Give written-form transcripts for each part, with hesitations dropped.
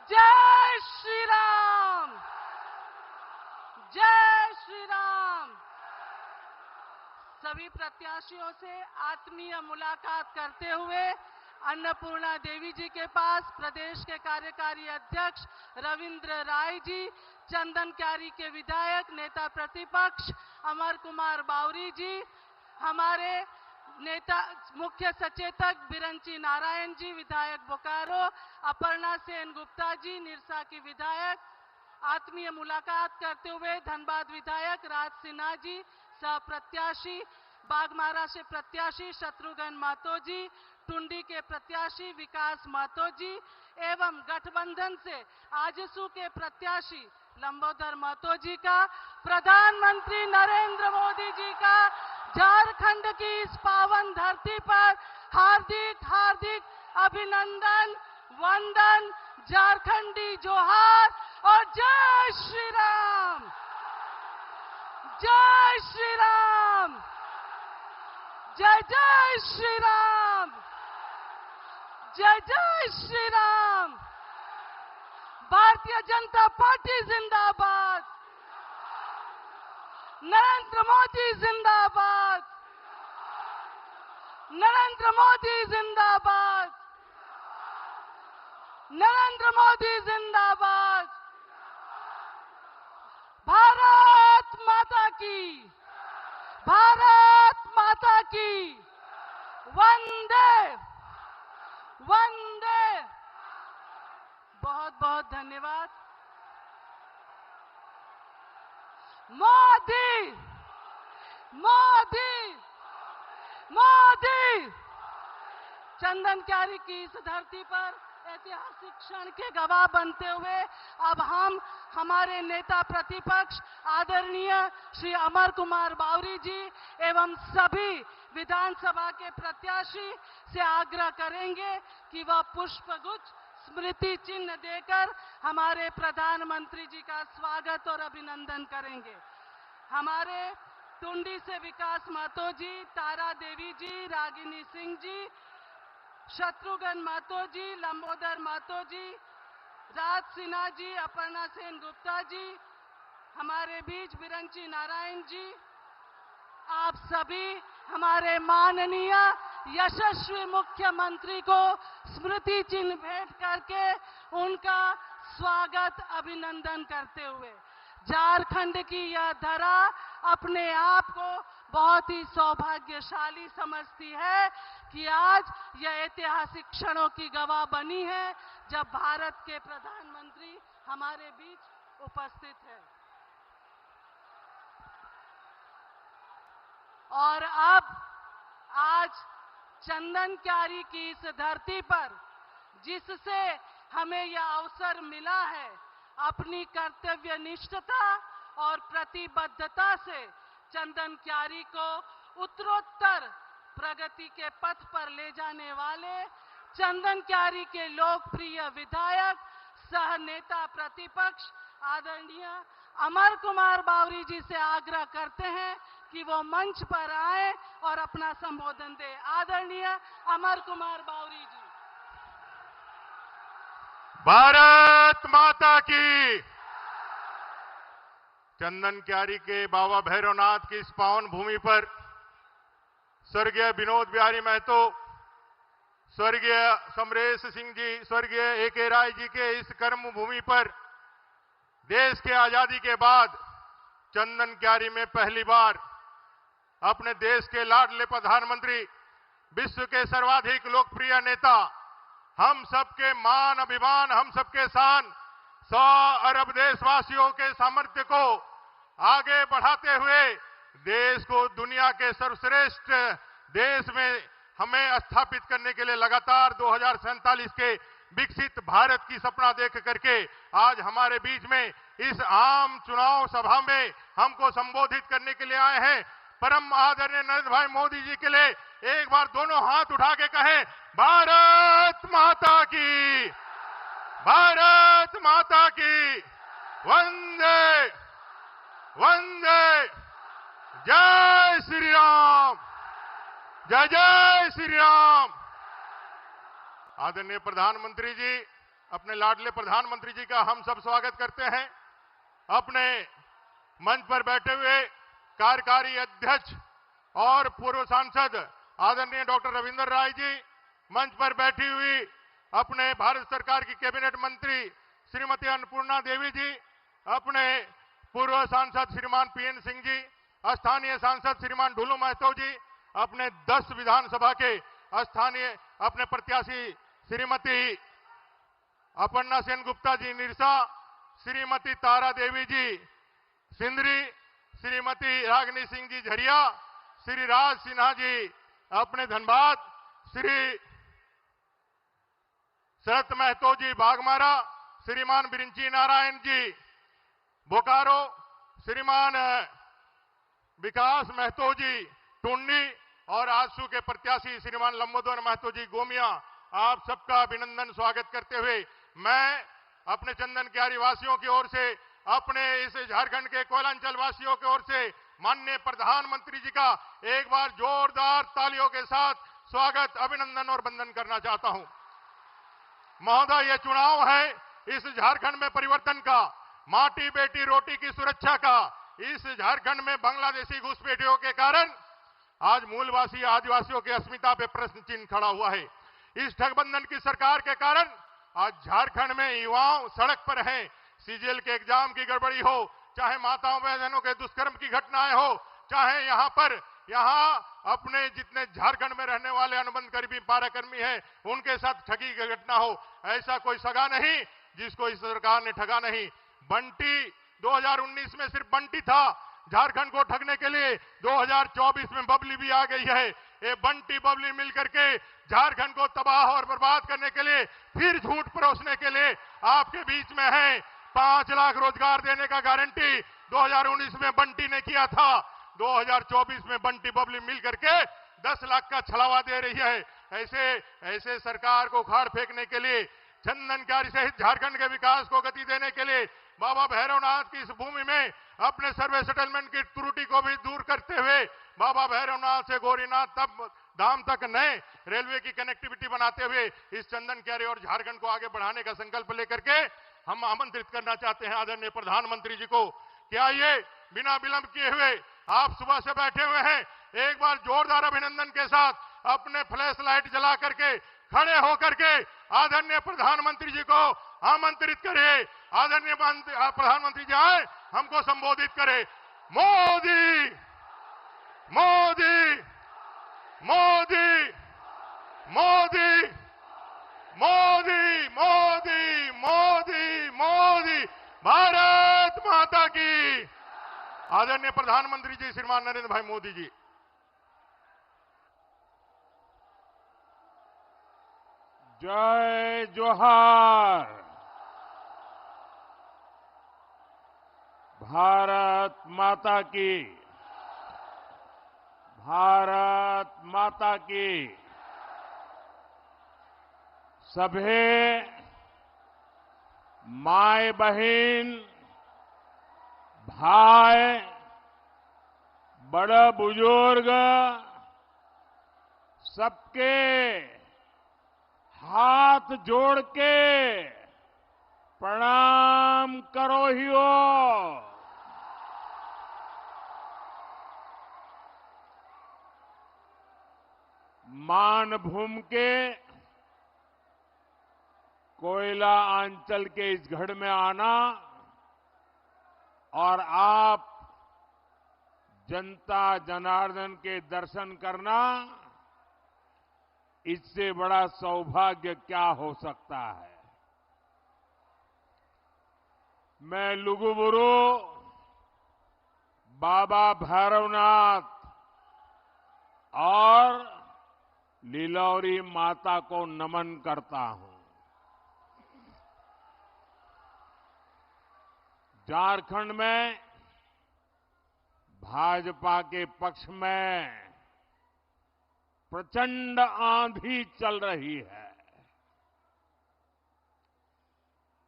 जय श्री राम, जय श्री राम। सभी प्रत्याशियों से आत्मीय मुलाकात करते हुए अन्नपूर्णा देवी जी के पास प्रदेश के कार्यकारी अध्यक्ष रविंद्र राय जी, चंदन क्यारी के विधायक नेता प्रतिपक्ष अमर कुमार बावरी जी, हमारे नेता मुख्य सचेतक बिरंची नारायण जी विधायक बोकारो, अपर्णा सेन गुप्ता जी निरसा की विधायक, आत्मीय मुलाकात करते हुए धनबाद विधायक राज सिन्हा जी, सह प्रत्याशी बागमारा से प्रत्याशी शत्रुघ्न महतो जी, टुंडी के प्रत्याशी विकास महतो जी एवं गठबंधन से आजसू के प्रत्याशी लंबोदर महतो जी का प्रधानमंत्री नरेंद्र मोदी जी का झारखंड की इस पावन धरती पर हार्दिक हार्दिक अभिनंदन, वंदन, झारखंडी जोहार और जय श्री राम, जय श्री राम, जय जय श्री राम, जय जय श्री राम। भारतीय जनता पार्टी जिंदाबाद, नरेंद्र मोदी जिंदाबाद, नरेंद्र मोदी जिंदाबाद, नरेंद्र मोदी जिंदाबाद। भारत माता की, भारत माता की, वंदे वंदे। बहुत बहुत धन्यवाद। मोदी मोदी मोदी। चंदन क्यारी की इस धरती पर ऐतिहासिक क्षण के गवाह बनते हुए अब हम हमारे नेता प्रतिपक्ष आदरणीय श्री अमर कुमार बावरी जी एवं सभी विधानसभा के प्रत्याशी से आग्रह करेंगे कि वह पुष्पगुच्छ स्मृति चिन्ह देकर हमारे प्रधानमंत्री जी का स्वागत और अभिनंदन करेंगे। हमारे टुंडी से विकास महतो जी, तारा देवी जी, रागिनी सिंह जी, शत्रुघ्न महतो जी, लंबोदर महतो जी, राज सिन्हा जी, अपर्णा सेन गुप्ता जी, हमारे बीच बिरंची नारायण जी, आप सभी हमारे माननीय यशस्वी मुख्यमंत्री को स्मृति चिन्ह भेंट करके उनका स्वागत अभिनंदन करते हुए झारखंड की यह धरा अपने आप को बहुत ही सौभाग्यशाली समझती है कि आज यह ऐतिहासिक क्षणों की गवाह बनी है जब भारत के प्रधानमंत्री हमारे बीच उपस्थित है। और अब आज चंदन क्यारी की इस धरती पर जिससे हमें यह अवसर मिला है अपनी कर्तव्यनिष्ठता और प्रतिबद्धता से चंदन क्यारी को उत्तरोत्तर प्रगति के पथ पर ले जाने वाले चंदन क्यारी के लोकप्रिय विधायक सह नेता प्रतिपक्ष आदरणीय अमर कुमार बावरी जी से आग्रह करते हैं कि वो मंच पर आए और अपना संबोधन दे। आदरणीय अमर कुमार बावरी जी। भारत माता की। चंदन क्यारी के बाबा भैरवनाथ की इस पावन भूमि पर स्वर्गीय विनोद बिहारी महतो, स्वर्गीय समरेश सिंह जी, स्वर्गीय ए.के. राय जी के इस कर्म भूमि पर देश के आजादी के बाद चंदन क्यारी में पहली बार अपने देश के लाडले प्रधानमंत्री, विश्व के सर्वाधिक लोकप्रिय नेता, हम सबके मान अभिमान, हम सबके शान, 100 अरब देशवासियों के सामर्थ्य को आगे बढ़ाते हुए देश को दुनिया के सर्वश्रेष्ठ देश में हमें स्थापित करने के लिए लगातार 2047 के विकसित भारत की सपना देख करके आज हमारे बीच में इस आम चुनाव सभा में हमको संबोधित करने के लिए आए हैं। परम आदरणीय नरेंद्र भाई मोदी जी के लिए एक बार दोनों हाथ उठा के कहें, भारत माता की, भारत माता की, वंदे वंदे, जय श्री राम, जय जय श्री राम। आदरणीय प्रधानमंत्री जी, अपने लाडले प्रधानमंत्री जी का हम सब स्वागत करते हैं। अपने मंच पर बैठे हुए कार्यकारी अध्यक्ष और पूर्व सांसद आदरणीय डॉक्टर रविंदर राय जी, मंच पर बैठी हुई अपने भारत सरकार की कैबिनेट मंत्री श्रीमती अन्नपूर्णा देवी जी, अपने पूर्व सांसद श्रीमान पीएन सिंह जी, स्थानीय सांसद श्रीमान ढुलू महतो जी, अपने 10 विधानसभा के स्थानीय अपने प्रत्याशी श्रीमती अपर्णा सेन गुप्ता जी निरसा, श्रीमती तारा देवी जी सिंदरी, श्रीमती रागिनी सिंह जी झरिया, श्री राज सिन्हा जी अपने धनबाद, श्री शरत महतो जी बागमारा, श्रीमान बिरिंची नारायण जी बोकारो, श्रीमान विकास महतो जी टुंडी और आजसू के प्रत्याशी श्रीमान लंबोदर महतो जी गोमिया, आप सबका अभिनंदन स्वागत करते हुए मैं अपने चंदन क्यारी वासियों की ओर से, अपने इस झारखंड के कोयलांचल वासियों की ओर से माननीय प्रधानमंत्री जी का एक बार जोरदार तालियों के साथ स्वागत, अभिनंदन और वंदन करना चाहता हूं। महोदय, ये चुनाव है इस झारखंड में परिवर्तन का, माटी बेटी रोटी की सुरक्षा का। इस झारखंड में बांग्लादेशी घुसपैठियों के कारण आज मूलवासी आदिवासियों की अस्मिता पे प्रश्न चिन्ह खड़ा हुआ है। इस ठगबंधन की सरकार के कारण आज झारखंड में युवाओं सड़क पर हैं। सीजीएल के एग्जाम की गड़बड़ी हो, चाहे माताओं बहनों के दुष्कर्म की घटनाएं हो, चाहे यहां अपने जितने झारखंड में रहने वाले अनुबंध कर्मी पाराकर्मी हैं उनके साथ ठगी की घटना हो, ऐसा कोई सगा नहीं जिसको इस सरकार ने ठगा नहीं। बंटी 2019 में सिर्फ बंटी था झारखंड को ठगने के लिए, 2024 में बबली भी आ गई है। ये बंटी बबली मिलकर के झारखंड को तबाह और बर्बाद करने के लिए, फिर झूठ परोसने के लिए आपके बीच में है। 5 लाख रोजगार देने का गारंटी 2019 में बंटी ने किया था, 2024 में बंटी बबली मिलकर के 10 लाख का छलावा दे रही है। ऐसे सरकार को उखाड़ फेंकने के लिए, चंदन क्यारी सहित झारखंड के विकास को गति देने के लिए बाबा भैरवनाथ की इस भूमि में अपने सर्वे सेटलमेंट की त्रुटि को भी दूर करते हुए बाबा भैरवनाथ से गौरीनाथ तक धाम तक नए रेलवे की कनेक्टिविटी बनाते हुए इस चंदन क्यारी और झारखंड को आगे बढ़ाने का संकल्प लेकर के हम आमंत्रित करना चाहते हैं आदरणीय प्रधानमंत्री जी को कि आइए बिना विलंब किए हुए, आप सुबह से बैठे हुए हैं, एक बार जोरदार अभिनंदन के साथ अपने फ्लैश लाइट जला करके खड़े होकर के आदरणीय प्रधानमंत्री जी को आमंत्रित करें। आदरणीय प्रधानमंत्री जी आए, हमको संबोधित करें। मोदी मोदी मोदी मोदी मोदी मोदी मोदी मोदी, भारत माता की। आदरणीय प्रधानमंत्री जी श्रीमान नरेंद्र भाई मोदी जी। जय जोहार। भारत माता की, भारत माता की। सभे माय बहन भाई बड़ा बुजुर्ग सबके हाथ जोड़ के प्रणाम करो हियो। मानभूम के कोयला अंचल के इस गढ़ में आना और आप जनता जनार्दन के दर्शन करना, इससे बड़ा सौभाग्य क्या हो सकता है। मैं लुगुबुरु बाबा भैरवनाथ और लीलौरी माता को नमन करता हूं। झारखंड में भाजपा के पक्ष में प्रचंड आंधी चल रही है।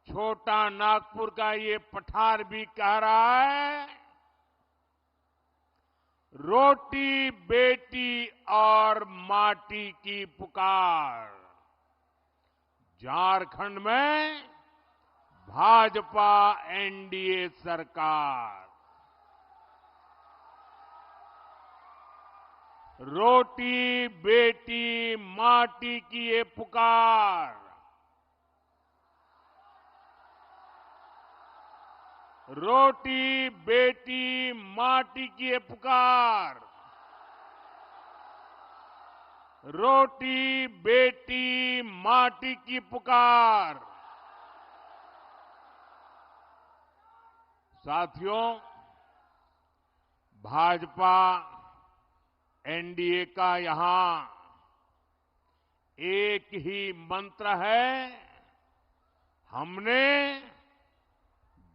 छोटा नागपुर का ये पठार भी कह रहा है, रोटी बेटी और माटी की पुकार। झारखंड में भाजपा एनडीए सरकार। रोटी बेटी माटी की ये पुकार, रोटी बेटी माटी की ये पुकार, रोटी बेटी माटी की पुकार। साथियों, भाजपा एनडीए का यहां एक ही मंत्र है, हमने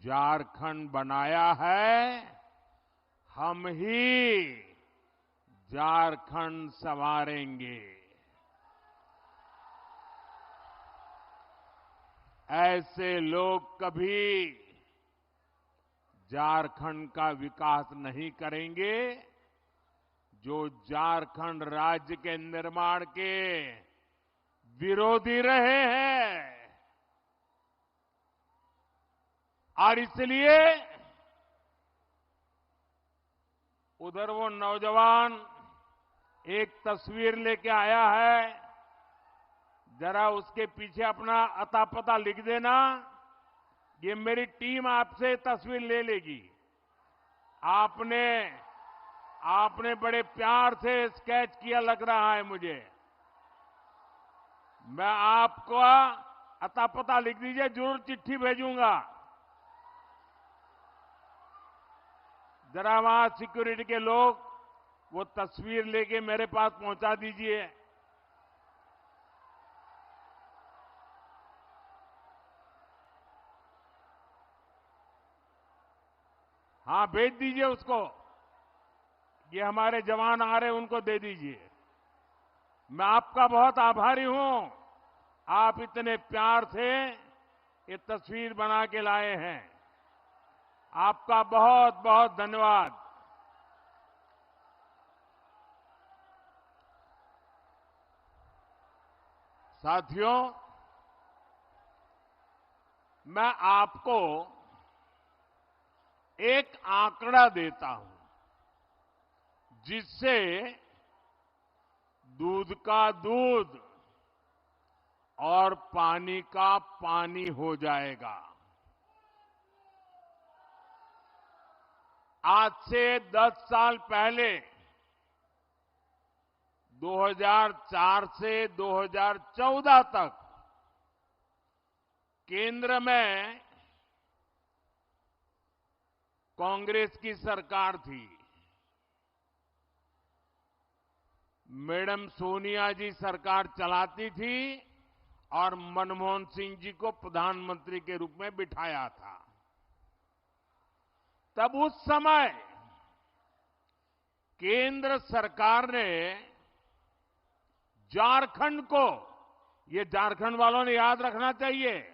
झारखंड बनाया है, हम ही झारखंड संवारेंगे। ऐसे लोग कभी झारखंड का विकास नहीं करेंगे जो झारखंड राज्य के निर्माण के विरोधी रहे हैं। और इसलिए उधर वो नौजवान एक तस्वीर लेके आया है, जरा उसके पीछे अपना अता पता लिख देना। ये मेरी टीम आपसे तस्वीर ले लेगी। आपने बड़े प्यार से स्केच किया लग रहा है मुझे। मैं आपको अता पता लिख दीजिए, जरूर चिट्ठी भेजूंगा। जरा वहां सिक्योरिटी के लोग वो तस्वीर लेके मेरे पास पहुंचा दीजिए। हाँ, भेज दीजिए उसको। ये हमारे जवान आ रहे हैं, उनको दे दीजिए। मैं आपका बहुत आभारी हूं, आप इतने प्यार से ये तस्वीर बना के लाए हैं। आपका बहुत बहुत धन्यवाद। साथियों, मैं आपको एक आंकड़ा देता हूं जिससे दूध का दूध और पानी का पानी हो जाएगा। आज से 10 साल पहले 2004 से 2014 तक केंद्र में कांग्रेस की सरकार थी। मैडम सोनिया जी सरकार चलाती थी और मनमोहन सिंह जी को प्रधानमंत्री के रूप में बिठाया था। तब उस समय केंद्र सरकार ने झारखंड को, ये झारखंड वालों ने याद रखना चाहिए,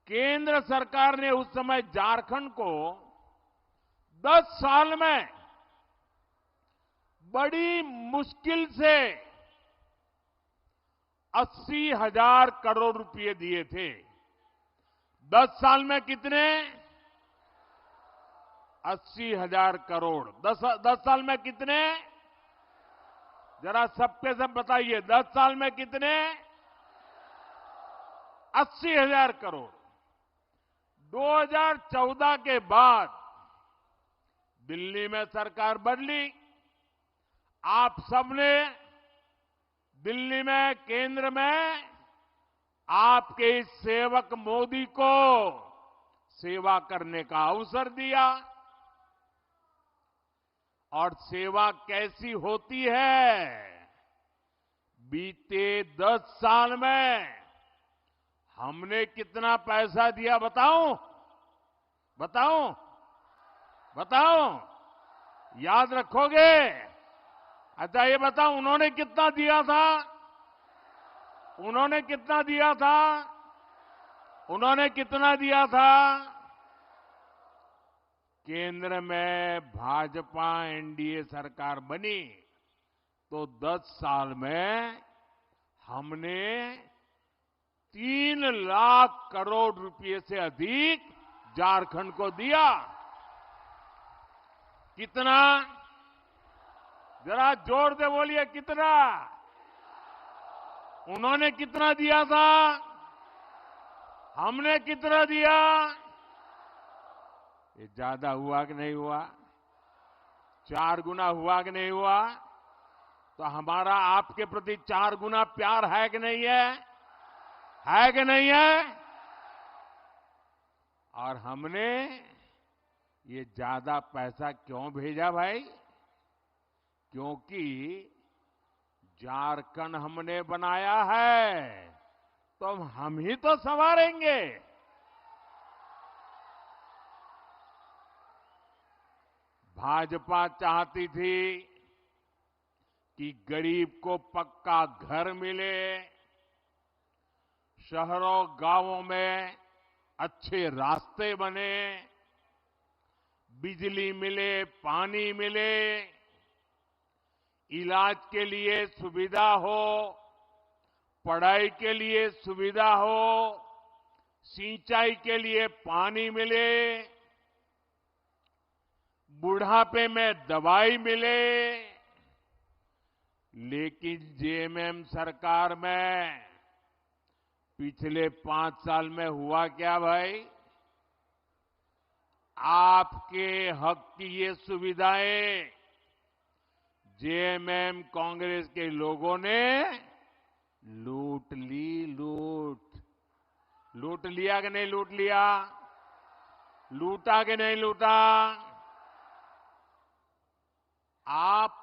केंद्र सरकार ने उस समय झारखंड को 10 साल में बड़ी मुश्किल से 80,000 करोड़ रुपए दिए थे। 10 साल में कितने? 80,000 करोड़। 10 साल में कितने? जरा सबके सब बताइए, 10 साल में कितने? 80,000 करोड़। 2014 के बाद दिल्ली में सरकार बदली। आप सबने दिल्ली में, केंद्र में आपके इस सेवक मोदी को सेवा करने का अवसर दिया। और सेवा कैसी होती है? बीते 10 साल में हमने कितना पैसा दिया बताऊं? बताऊं? बताऊं? याद रखोगे? अच्छा, ये बताओ, उन्होंने कितना दिया था? उन्होंने कितना दिया था? उन्होंने कितना दिया था? केंद्र में भाजपा एनडीए सरकार बनी तो 10 साल में हमने 3 लाख करोड़ रुपए से अधिक झारखंड को दिया। कितना? जरा जोर से बोलिए, कितना? उन्होंने कितना दिया था? हमने कितना दिया? ये ज्यादा हुआ कि नहीं हुआ? 4 गुना हुआ कि नहीं हुआ? तो हमारा आपके प्रति 4 गुना प्यार है कि नहीं है? है कि नहीं है? और हमने ये ज्यादा पैसा क्यों भेजा भाई? क्योंकि झारखंड हमने बनाया है, तो हम ही तो संवारेंगे। भाजपा चाहती थी कि गरीब को पक्का घर मिले, शहरों गांवों में अच्छे रास्ते बने, बिजली मिले, पानी मिले, इलाज के लिए सुविधा हो, पढ़ाई के लिए सुविधा हो, सिंचाई के लिए पानी मिले, बुढ़ापे में दवाई मिले। लेकिन जेएमएम सरकार में पिछले 5 साल में हुआ क्या भाई? आपके हक की ये सुविधाएं जेएमएम कांग्रेस के लोगों ने लूट ली। लूट लिया कि नहीं लूट लिया? लूटा कि नहीं लूटा? आप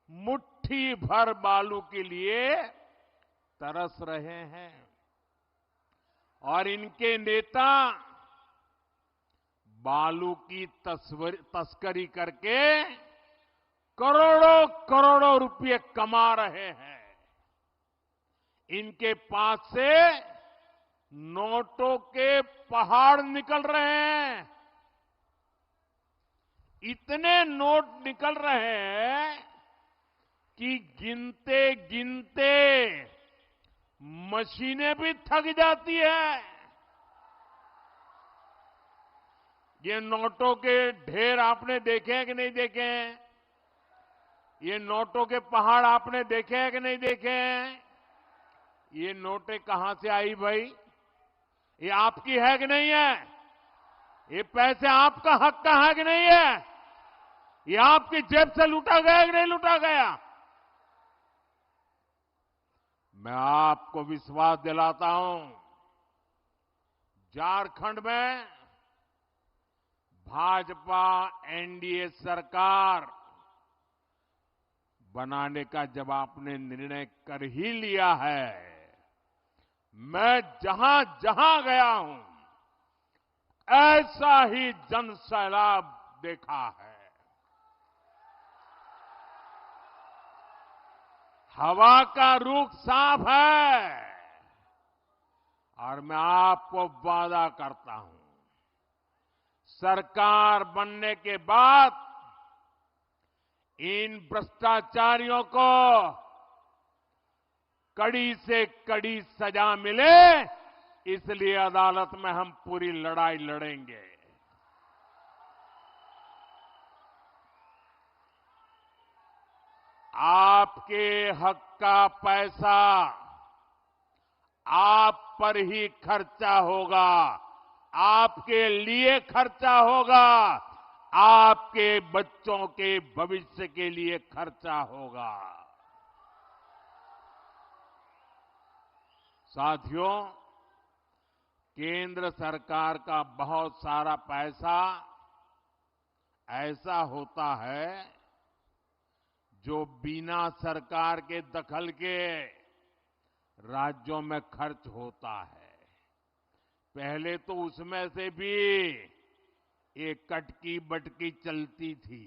मुट्ठी भर बालू के लिए तरस रहे हैं और इनके नेता बालू की तस्करी करके करोड़ों करोड़ों रुपए कमा रहे हैं। इनके पास से नोटों के पहाड़ निकल रहे हैं। इतने नोट निकल रहे हैं कि गिनते गिनते मशीनें भी थक जाती है। ये नोटों के ढेर आपने देखे हैं कि नहीं देखे हैं? ये नोटों के पहाड़ आपने देखे हैं कि नहीं देखे हैं? ये नोटें कहां से आई भाई? ये आपकी है कि नहीं है? ये पैसे आपका हक का है कि नहीं है? ये आपकी जेब से लूटा गया कि नहीं लूटा गया? मैं आपको विश्वास दिलाता हूं, झारखंड में भाजपा एनडीए सरकार बनाने का जब आपने निर्णय कर ही लिया है, मैं जहां जहां गया हूं ऐसा ही जन सैलाब देखा है। हवा का रुख साफ है और मैं आपको वादा करता हूं, सरकार बनने के बाद इन भ्रष्टाचारियों को कड़ी से कड़ी सजा मिले, इसलिए अदालत में हम पूरी लड़ाई लड़ेंगे। आपके हक का पैसा आप पर ही खर्चा होगा, आपके लिए खर्चा होगा, आपके बच्चों के भविष्य के लिए खर्चा होगा। साथियों, केंद्र सरकार का बहुत सारा पैसा ऐसा होता है जो बिना सरकार के दखल के राज्यों में खर्च होता है। पहले तो उसमें से भी एक कटकी बटकी चलती थी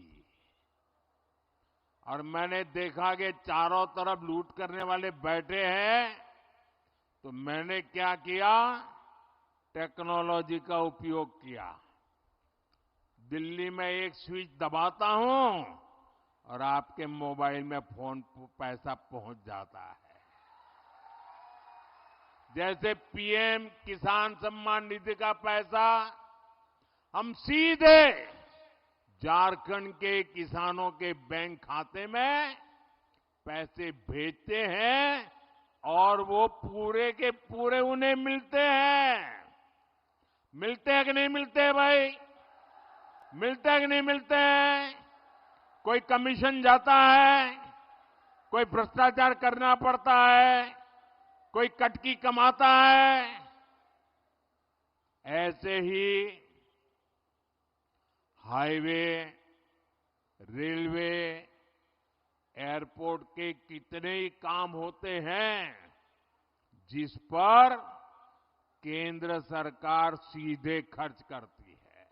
और मैंने देखा कि चारों तरफ लूट करने वाले बैठे हैं, तो मैंने क्या किया, टेक्नोलॉजी का उपयोग किया। दिल्ली में एक स्विच दबाता हूं और आपके मोबाइल में फोन पैसा पहुंच जाता है। जैसे पीएम किसान सम्मान निधि का पैसा हम सीधे झारखंड के किसानों के बैंक खाते में पैसे भेजते हैं और वो पूरे के पूरे उन्हें मिलते हैं। मिलते हैं कि नहीं मिलते हैं भाई? मिलते हैं कि नहीं मिलते हैं? कोई कमीशन जाता है, कोई भ्रष्टाचार करना पड़ता है, कोई कटकी कमाता है। ऐसे ही हाईवे, रेलवे, एयरपोर्ट के कितने ही काम होते हैं जिस पर केंद्र सरकार सीधे खर्च करती है।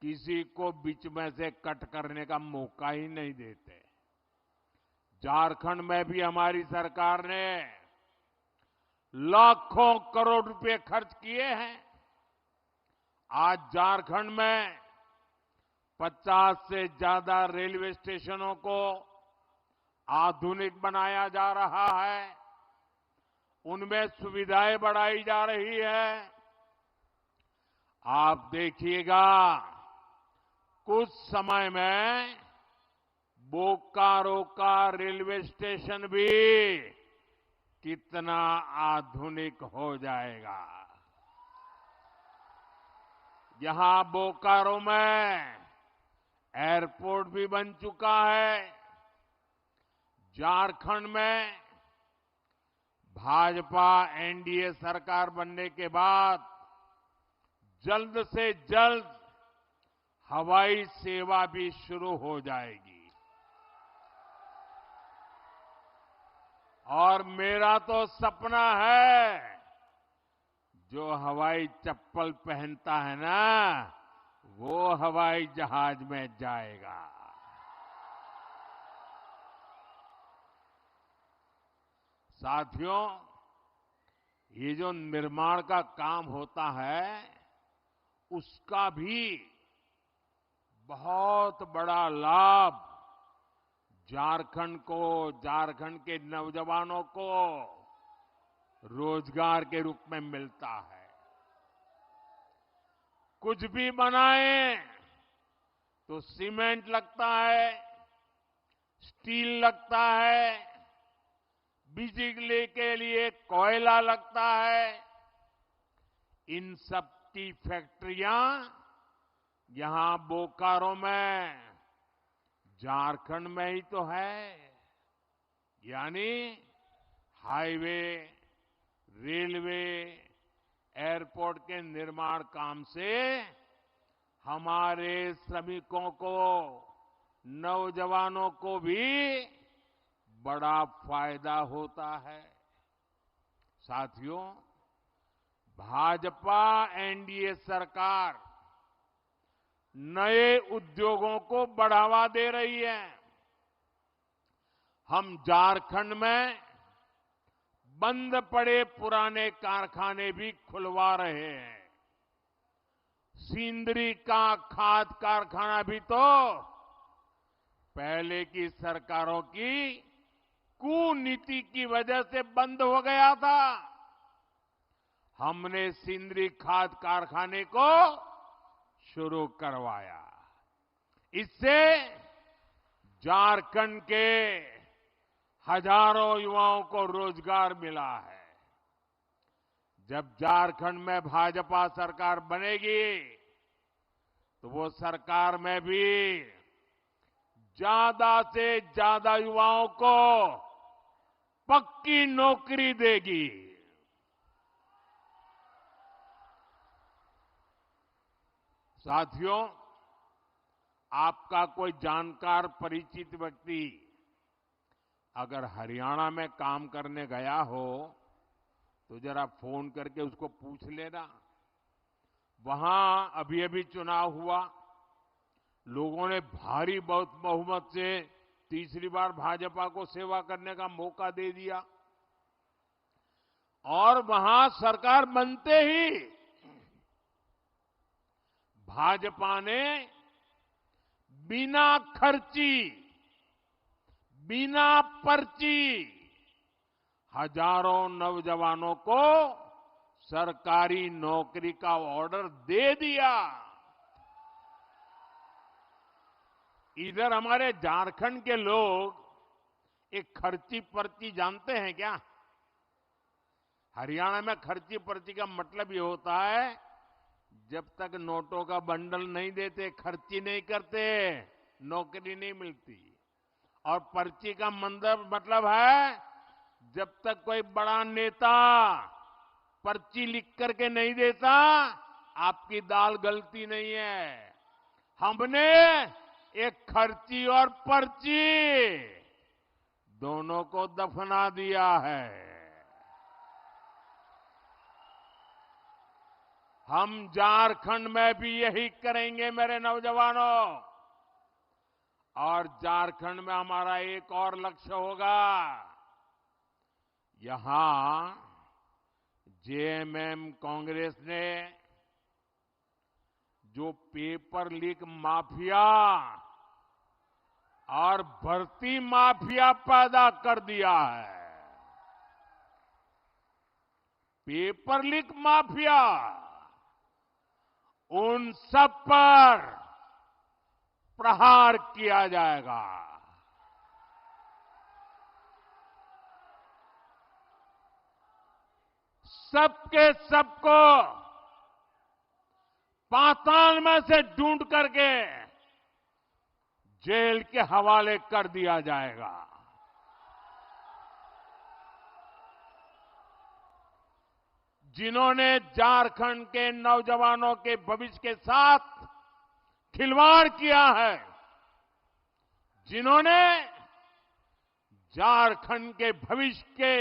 किसी को बीच में से कट करने का मौका ही नहीं देते। झारखंड में भी हमारी सरकार ने लाखों करोड़ रुपए खर्च किए हैं। आज झारखंड में 50 से ज्यादा रेलवे स्टेशनों को आधुनिक बनाया जा रहा है, उनमें सुविधाएं बढ़ाई जा रही है। आप देखिएगा कुछ समय में बोकारो का रेलवे स्टेशन भी कितना आधुनिक हो जाएगा। यहां बोकारो में एयरपोर्ट भी बन चुका है। झारखंड में भाजपा एनडीए सरकार बनने के बाद जल्द से जल्द हवाई सेवा भी शुरू हो जाएगी। और मेरा तो सपना है, जो हवाई चप्पल पहनता है ना, वो हवाई जहाज में जाएगा। साथियों, ये जो निर्माण का काम होता है, उसका भी बहुत बड़ा लाभ झारखंड को, झारखंड के नौजवानों को रोजगार के रूप में मिलता है। कुछ भी बनाए तो सीमेंट लगता है, स्टील लगता है, बिजली के लिए कोयला लगता है। इन सब की फैक्ट्रियां यहां बोकारो में, झारखंड में ही तो है। यानी हाईवे, रेलवे, एयरपोर्ट के निर्माण काम से हमारे श्रमिकों को, नौजवानों को भी बड़ा फायदा होता है। साथियों, भाजपा एनडीए सरकार नए उद्योगों को बढ़ावा दे रही है। हम झारखंड में बंद पड़े पुराने कारखाने भी खुलवा रहे हैं। सिंदरी का खाद कारखाना भी तो पहले की सरकारों की कुनीति की वजह से बंद हो गया था। हमने सिंदरी खाद कारखाने को शुरू करवाया। इससे झारखंड के हजारों युवाओं को रोजगार मिला है। जब झारखंड में भाजपा सरकार बनेगी तो वो सरकार में भी ज्यादा से ज्यादा युवाओं को पक्की नौकरी देगी। साथियों, आपका कोई जानकार परिचित व्यक्ति अगर हरियाणा में काम करने गया हो तो जरा फोन करके उसको पूछ लेना। वहां अभी अभी चुनाव हुआ, लोगों ने भारी बहुत बहुमत से तीसरी बार भाजपा को सेवा करने का मौका दे दिया और वहां सरकार बनते ही भाजपा ने बिना खर्ची, बिना पर्ची हजारों नौजवानों को सरकारी नौकरी का ऑर्डर दे दिया। इधर हमारे झारखंड के लोग एक खर्ची पर्ची जानते हैं क्या? हरियाणा में खर्ची पर्ची का मतलब ये होता है, जब तक नोटों का बंडल नहीं देते, खर्ची नहीं करते, नौकरी नहीं मिलती। और पर्ची का मतलब है, जब तक कोई बड़ा नेता पर्ची लिख करके नहीं देता, आपकी दाल गलती नहीं है। हमने एक खर्ची और पर्ची दोनों को दफना दिया है। हम झारखंड में भी यही करेंगे मेरे नौजवानों। और झारखंड में हमारा एक और लक्ष्य होगा। यहां जेएमएम कांग्रेस ने जो पेपर लीक माफिया और भर्ती माफिया पैदा कर दिया है, पेपर लीक माफिया, उन सब पर प्रहार किया जाएगा। सबके सबको पाताल में से ढूंढ करके जेल के हवाले कर दिया जाएगा। जिन्होंने झारखंड के नौजवानों के भविष्य के साथ खिलवाड़ किया है, जिन्होंने झारखंड के भविष्य के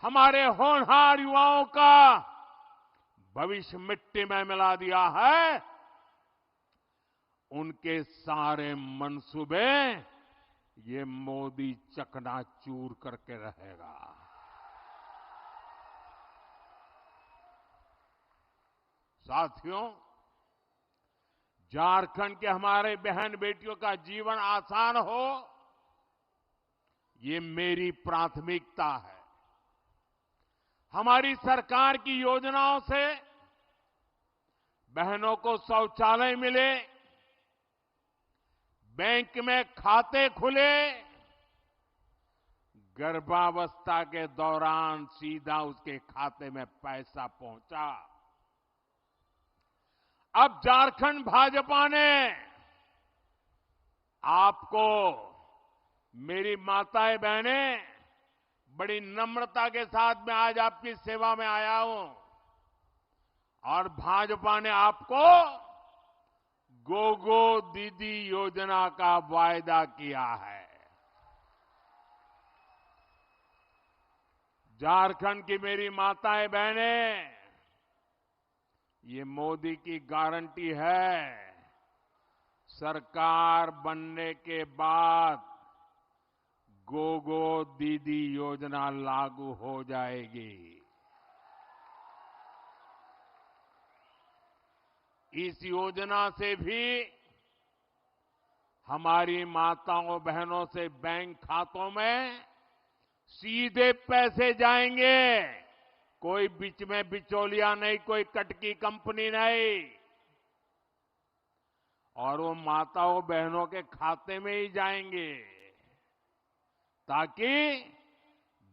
हमारे होनहार युवाओं का भविष्य मिट्टी में मिला दिया है, उनके सारे मंसूबे ये मोदी चकनाचूर करके रहेगा। साथियों, झारखंड के हमारे बहन बेटियों का जीवन आसान हो, ये मेरी प्राथमिकता है। हमारी सरकार की योजनाओं से बहनों को शौचालय मिले, बैंक में खाते खुले, गर्भावस्था के दौरान सीधा उसके खाते में पैसा पहुंचा। अब झारखंड भाजपा ने आपको, मेरी माताएं बहनें, बड़ी नम्रता के साथ मैं आज आपकी सेवा में आया हूं। और भाजपा ने आपको गोगो दीदी योजना का वायदा किया है। झारखंड की मेरी माताएं बहनें, ये मोदी की गारंटी है, सरकार बनने के बाद गोगो दीदी योजना लागू हो जाएगी। इस योजना से भी हमारी माताओं बहनों से बैंक खातों में सीधे पैसे जाएंगे। कोई बीच में बिचौलिया नहीं, कोई कटकी कंपनी नहीं। और वो माताओं बहनों के खाते में ही जाएंगे, ताकि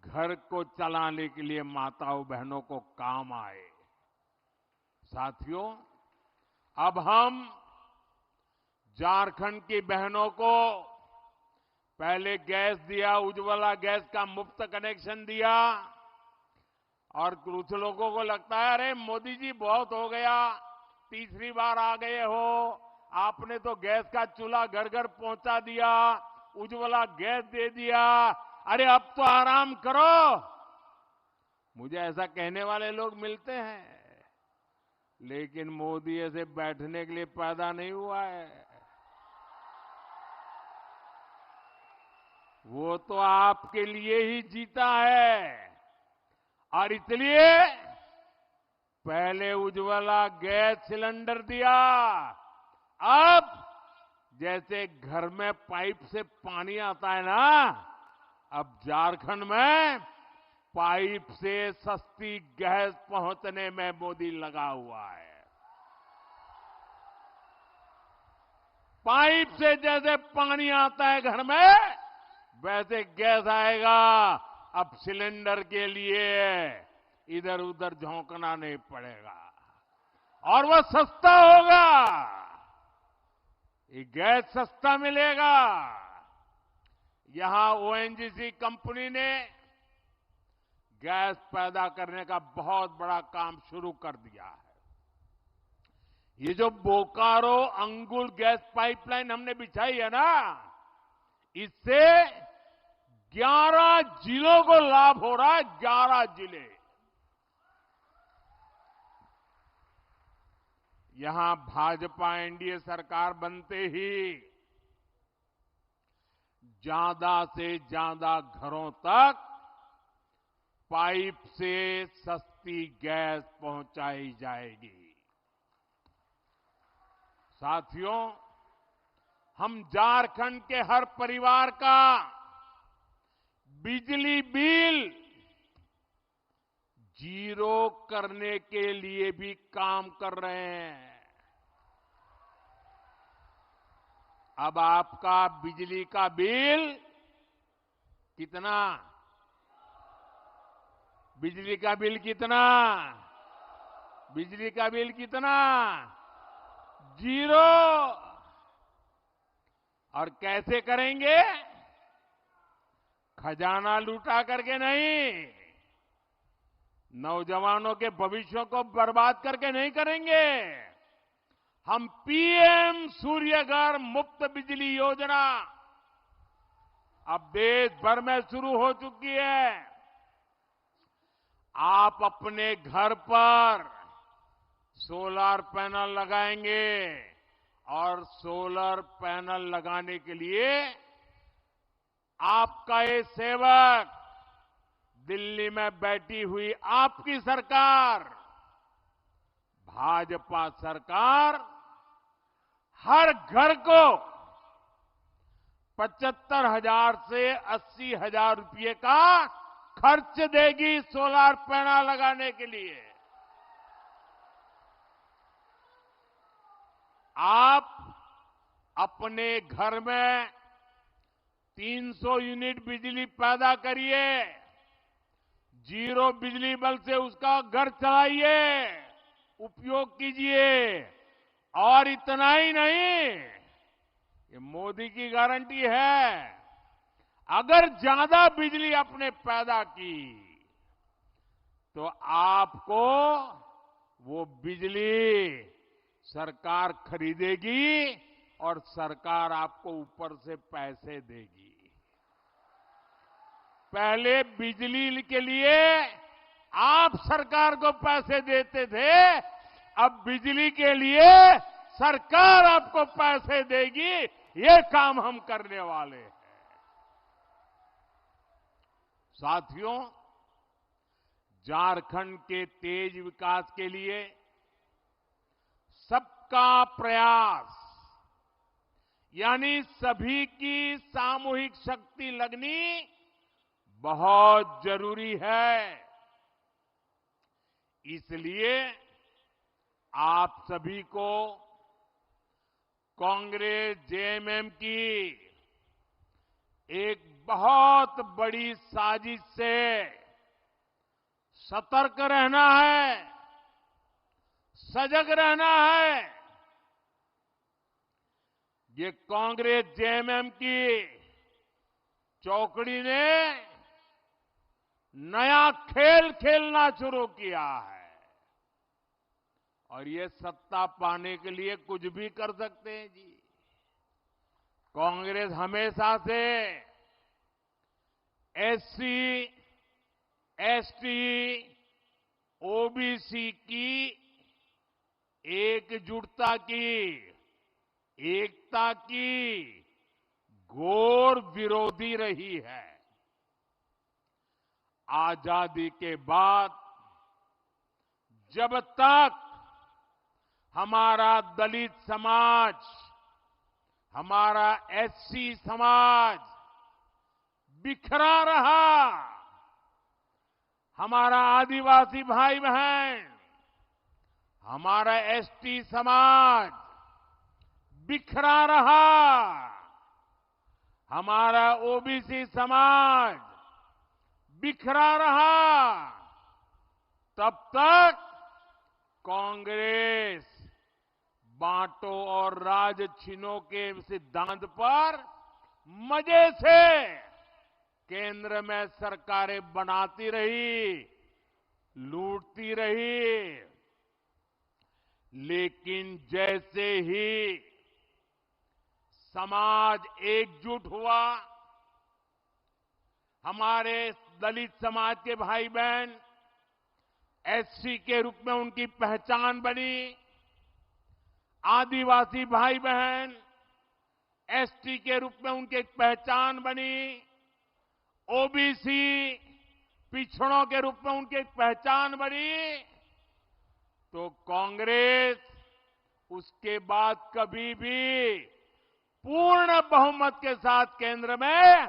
घर को चलाने के लिए माताओं बहनों को काम आए। साथियों, अब हम झारखंड की बहनों को पहले गैस दिया, उज्ज्वला गैस का मुफ्त कनेक्शन दिया। और कुछ लोगों को लगता है, अरे मोदी जी बहुत हो गया, तीसरी बार आ गए हो, आपने तो गैस का चूल्हा घर घर पहुंचा दिया, उज्ज्वला गैस दे दिया, अरे अब तो आराम करो। मुझे ऐसा कहने वाले लोग मिलते हैं, लेकिन मोदी ऐसे बैठने के लिए पैदा नहीं हुआ है। वो तो आपके लिए ही जीता है। और इसलिए पहले उज्ज्वला गैस सिलेंडर दिया, अब जैसे घर में पाइप से पानी आता है ना, अब झारखंड में पाइप से सस्ती गैस पहुंचने में मोदी लगा हुआ है। पाइप से जैसे पानी आता है घर में, वैसे गैस आएगा। अब सिलेंडर के लिए इधर उधर झोंकना नहीं पड़ेगा और वह सस्ता होगा। ये गैस सस्ता मिलेगा। यहां ओएनजीसी कंपनी ने गैस पैदा करने का बहुत बड़ा काम शुरू कर दिया है। ये जो बोकारो अंगुल गैस पाइपलाइन हमने बिछाई है ना, इससे 11 जिलों को लाभ हो रहा है। 11 जिले। यहां भाजपा एनडीए सरकार बनते ही ज्यादा से ज्यादा घरों तक पाइप से सस्ती गैस पहुंचाई जाएगी। साथियों, हम झारखंड के हर परिवार का बिजली बिल जीरो करने के लिए भी काम कर रहे हैं। अब आपका बिजली का बिल कितना? बिजली का बिल कितना? बिजली का बिल कितना? जीरो। और कैसे करेंगे? खजाना लूटा करके नहीं, नौजवानों के भविष्य को बर्बाद करके नहीं करेंगे। हम पीएम सूर्यघर मुफ्त बिजली योजना अब देश भर में शुरू हो चुकी है। आप अपने घर पर सोलर पैनल लगाएंगे और सोलर पैनल लगाने के लिए आपका ये सेवक, दिल्ली में बैठी हुई आपकी सरकार, भाजपा सरकार, हर घर को 75,000 से 80,000 रुपये का खर्च देगी सोलर पैनल लगाने के लिए। आप अपने घर में 300 यूनिट बिजली पैदा करिए, जीरो बिजली बल से उसका घर चलाइए, उपयोग कीजिए। और इतना ही नहीं, ये मोदी की गारंटी है, अगर ज्यादा बिजली आपने पैदा की तो आपको वो बिजली सरकार खरीदेगी और सरकार आपको ऊपर से पैसे देगी। पहले बिजली के लिए आप सरकार को पैसे देते थे, अब बिजली के लिए सरकार आपको पैसे देगी। ये काम हम करने वाले हैं। साथियों, झारखंड के तेज विकास के लिए सबका प्रयास यानी सभी की सामूहिक शक्ति लगनी बहुत जरूरी है। इसलिए आप सभी को कांग्रेस जेएमएम की एक बहुत बड़ी साजिश से सतर्क रहना है, सजग रहना है। ये कांग्रेस जेएमएम की चौकड़ी ने नया खेल खेलना शुरू किया है और ये सत्ता पाने के लिए कुछ भी कर सकते हैं जी। कांग्रेस हमेशा से एससी, एसटी, ओबीसी की एकजुटता की, एकता की घोर विरोधी रही है। आजादी के बाद जब तक हमारा दलित समाज, हमारा एससी समाज बिखरा रहा, हमारा आदिवासी भाई बहन, हमारा एसटी समाज बिखरा रहा, हमारा ओबीसी समाज बिखरा रहा, तब तक कांग्रेस बांटो और राज छीनो के सिद्धांत पर मजे से केंद्र में सरकारें बनाती रही, लूटती रही। लेकिन जैसे ही समाज एकजुट हुआ, हमारे दलित समाज के भाई बहन एससी के रूप में उनकी पहचान बनी, आदिवासी भाई बहन एसटी के रूप में उनकी एक पहचान बनी, ओबीसी पिछड़ों के रूप में उनकी एक पहचान बनी, तो कांग्रेस उसके बाद कभी भी पूर्ण बहुमत के साथ केंद्र में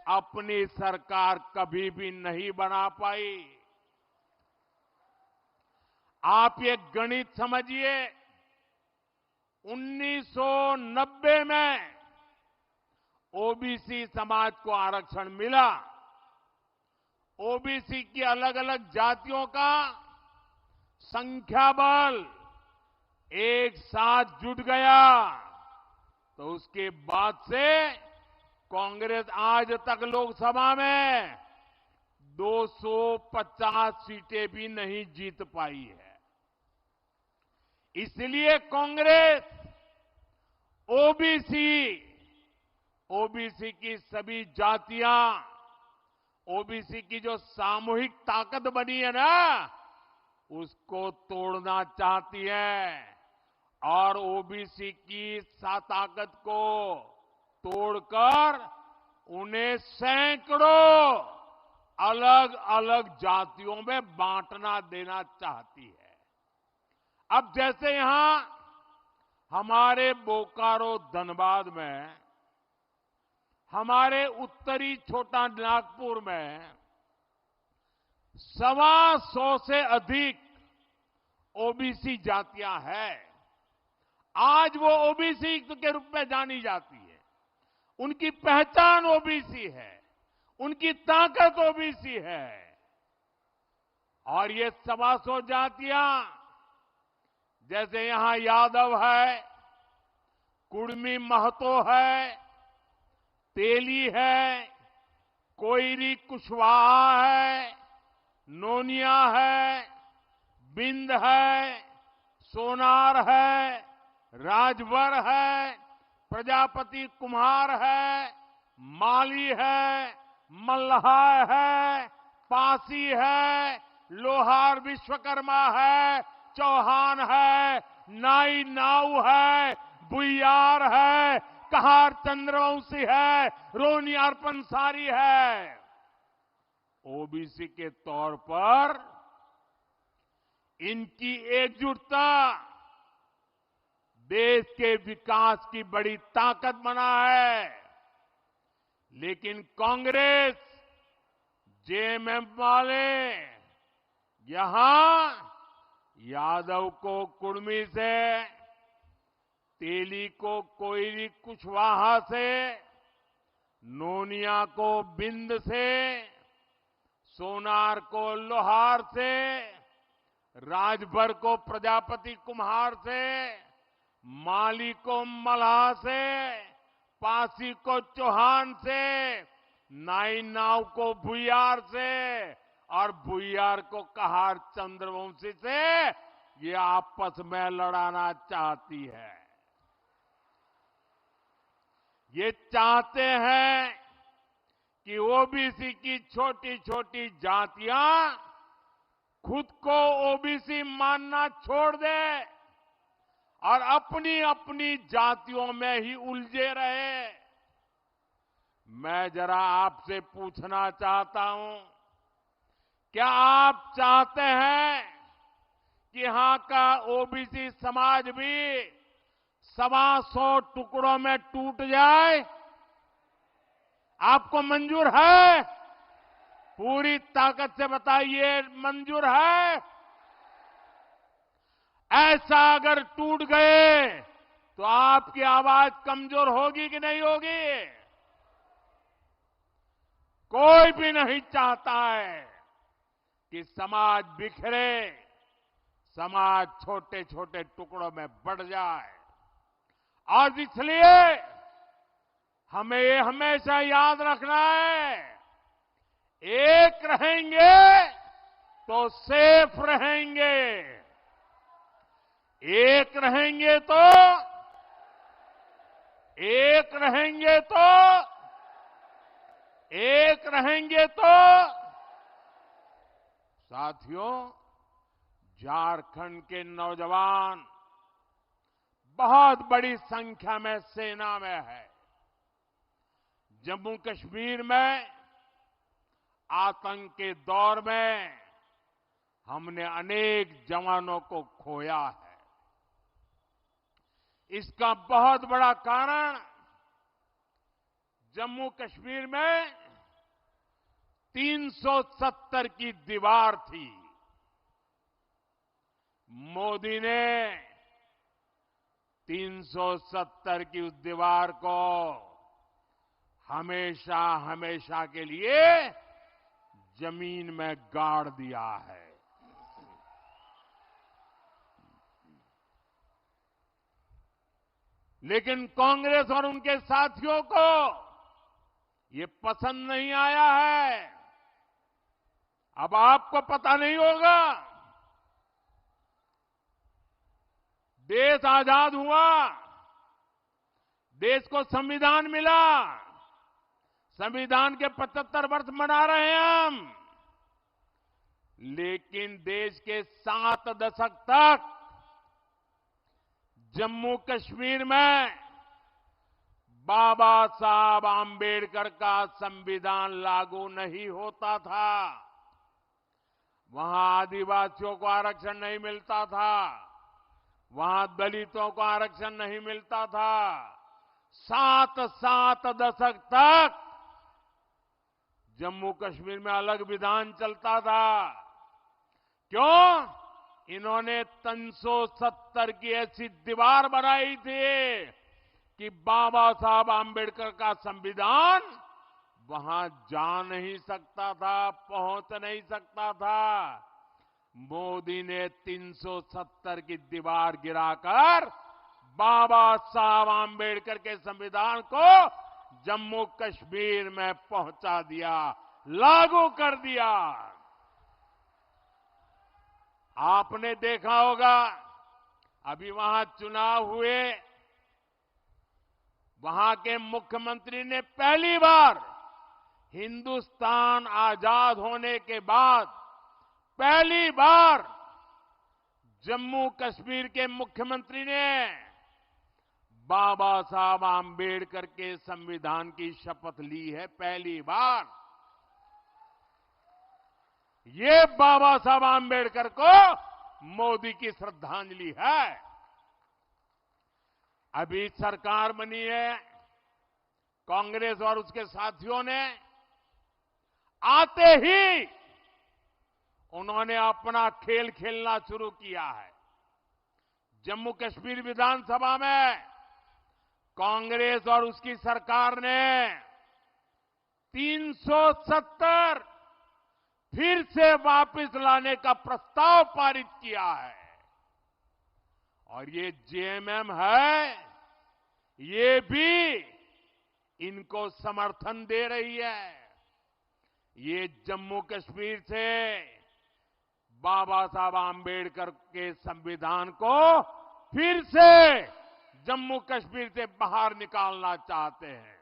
अपनी सरकार कभी भी नहीं बना पाई। आप ये गणित समझिए, 1990 में ओबीसी समाज को आरक्षण मिला, ओबीसी की अलग अलग जातियों का संख्या बल एक साथ जुट गया, तो उसके बाद से कांग्रेस आज तक लोकसभा में 250 सीटें भी नहीं जीत पाई है। इसलिए कांग्रेस ओबीसी की सभी जातियां, ओबीसी की जो सामूहिक ताकत बनी है ना, उसको तोड़ना चाहती है और ओबीसी की ताकत को तोड़कर उन्हें सैकड़ों अलग अलग जातियों में बांटना देना चाहती है। अब जैसे यहां हमारे बोकारो धनबाद में, हमारे उत्तरी छोटा नागपुर में 125 से अधिक ओबीसी जातियां हैं। आज वो ओबीसी के रूप में जानी जाती है, उनकी पहचान ओबीसी है, उनकी ताकत ओबीसी है। और ये 125 जातियां, जैसे यहां यादव है, कुड़मी महतो है, तेली है, कोयरी कुशवाहा है, नोनिया है, बिंद है, सोनार है, राजभर है, प्रजापति कुम्हार है, माली है, मल्लाह है, पासी है, लोहार विश्वकर्मा है, चौहान है, नाई नाऊ है, बुइयार है, कहार चंद्रवंशी है, रोनियार पंसारी है। ओबीसी के तौर पर इनकी एकजुटता देश के विकास की बड़ी ताकत बना है। लेकिन कांग्रेस, जेएमएम वाले यहां यादव को कुड़मी से, तेली को कोयरी कुशवाहा से, नोनिया को बिंद से, सोनार को लोहार से, राजभर को प्रजापति कुम्हार से, माली को मल्लाह से, पासी को चौहान से, नाई नाव को भुइयार से और भुइयार को कहार चंद्रवंशी से ये आपस में लड़ाना चाहती है। ये चाहते हैं कि ओबीसी की छोटी छोटी जातियां खुद को ओबीसी मानना छोड़ दे और अपनी अपनी जातियों में ही उलझे रहे। मैं जरा आपसे पूछना चाहता हूं, क्या आप चाहते हैं कि यहां का ओबीसी समाज भी 125 टुकड़ों में टूट जाए? आपको मंजूर है? पूरी ताकत से बताइए मंजूर है? ऐसा अगर टूट गए तो आपकी आवाज कमजोर होगी कि नहीं होगी? कोई भी नहीं चाहता है कि समाज बिखरे, समाज छोटे छोटे टुकड़ों में बढ़ जाए। और इसलिए हमें ये हमेशा याद रखना है, एक रहेंगे तो सेफ रहेंगे, एक रहेंगे तो साथियों, झारखंड के नौजवान बहुत बड़ी संख्या में सेना में है। जम्मू कश्मीर में आतंक के दौर में हमने अनेक जवानों को खोया है। इसका बहुत बड़ा कारण जम्मू कश्मीर में 370 की दीवार थी। मोदी ने 370 की उस दीवार को हमेशा हमेशा के लिए जमीन में गाड़ दिया है। लेकिन कांग्रेस और उनके साथियों को ये पसंद नहीं आया है। अब आपको पता नहीं होगा, देश आजाद हुआ, देश को संविधान मिला, संविधान के 75 वर्ष मना रहे हैं हम, लेकिन देश के 7 दशक तक जम्मू कश्मीर में बाबा साहब आंबेडकर का संविधान लागू नहीं होता था। वहां आदिवासियों को आरक्षण नहीं मिलता था, वहां दलितों को आरक्षण नहीं मिलता था। 7 दशक तक जम्मू कश्मीर में अलग विधान चलता था। क्यों? इन्होंने 370 की ऐसी दीवार बनाई थी कि बाबा साहब आंबेडकर का संविधान वहां जा नहीं सकता था, पहुंच नहीं सकता था। मोदी ने 370 की दीवार गिराकर बाबा साहब आंबेडकर के संविधान को जम्मू कश्मीर में पहुंचा दिया, लागू कर दिया। आपने देखा होगा, अभी वहां चुनाव हुए, वहां के मुख्यमंत्री ने पहली बार हिंदुस्तान आजाद होने के बाद पहली बार जम्मू कश्मीर के मुख्यमंत्री ने बाबा साहब आंबेडकर के संविधान की शपथ ली है, पहली बार। ये बाबा साहब आंबेडकर को मोदी की श्रद्धांजलि है। अभी सरकार बनी है, कांग्रेस और उसके साथियों ने आते ही उन्होंने अपना खेल खेलना शुरू किया है। जम्मू कश्मीर विधानसभा में कांग्रेस और उसकी सरकार ने 370 फिर से वापस लाने का प्रस्ताव पारित किया है। और ये जेएमएम है, ये भी इनको समर्थन दे रही है। ये जम्मू कश्मीर से बाबा साहब आंबेडकर के संविधान को फिर से जम्मू कश्मीर से बाहर निकालना चाहते हैं।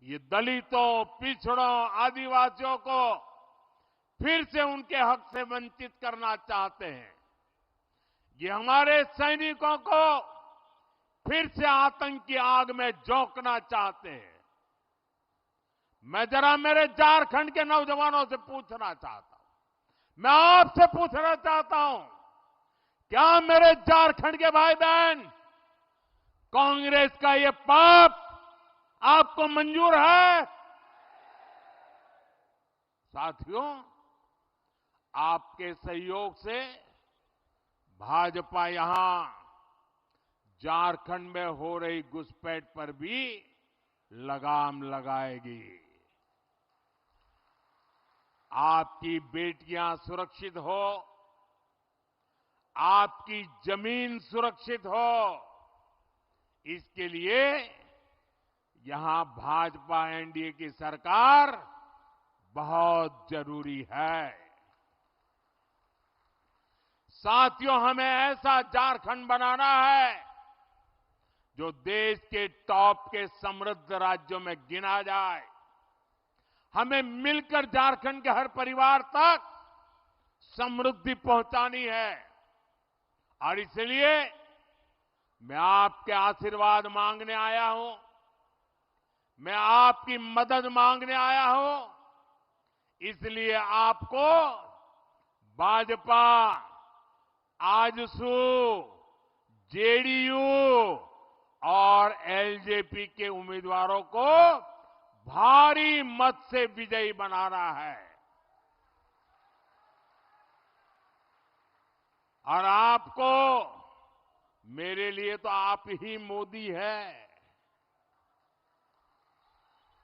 ये दलितों, पिछड़ों, आदिवासियों को फिर से उनके हक से वंचित करना चाहते हैं। ये हमारे सैनिकों को फिर से आतंक की आग में झोंकना चाहते हैं। मैं जरा मेरे झारखंड के नौजवानों से पूछना चाहता हूं, मैं आपसे पूछना चाहता हूं, क्या मेरे झारखंड के भाई बहन कांग्रेस का ये पाप आपको मंजूर है? साथियों, आपके सहयोग से भाजपा यहां झारखंड में हो रही घुसपैठ पर भी लगाम लगाएगी। आपकी बेटियां सुरक्षित हो, आपकी जमीन सुरक्षित हो, इसके लिए यहां भाजपा एनडीए की सरकार बहुत जरूरी है। साथियों, हमें ऐसा झारखंड बनाना है जो देश के टॉप के समृद्ध राज्यों में गिना जाए। हमें मिलकर झारखंड के हर परिवार तक समृद्धि पहुंचानी है और इसलिए मैं आपके आशीर्वाद मांगने आया हूं, मैं आपकी मदद मांगने आया हूं। इसलिए आपको भाजपा, आजसू, जेडीयू और एलजेपी के उम्मीदवारों को भारी मत से विजयी बनाना है और आपको, मेरे लिए तो आप ही मोदी है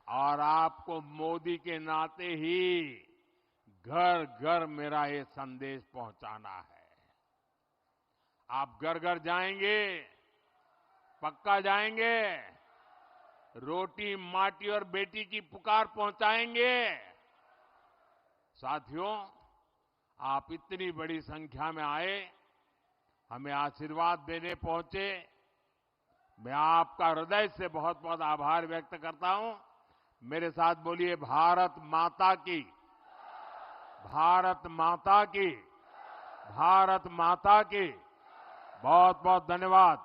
और आपको मोदी के नाते ही घर घर मेरा ये संदेश पहुंचाना है। आप घर घर जाएंगे, पक्का जाएंगे, रोटी माटी और बेटी की पुकार पहुंचाएंगे। साथियों, आप इतनी बड़ी संख्या में आए, हमें आशीर्वाद देने पहुंचे, मैं आपका हृदय से बहुत बहुत आभार व्यक्त करता हूं। मेरे साथ बोलिए, भारत माता की, भारत माता की, भारत माता की। बहुत बहुत धन्यवाद।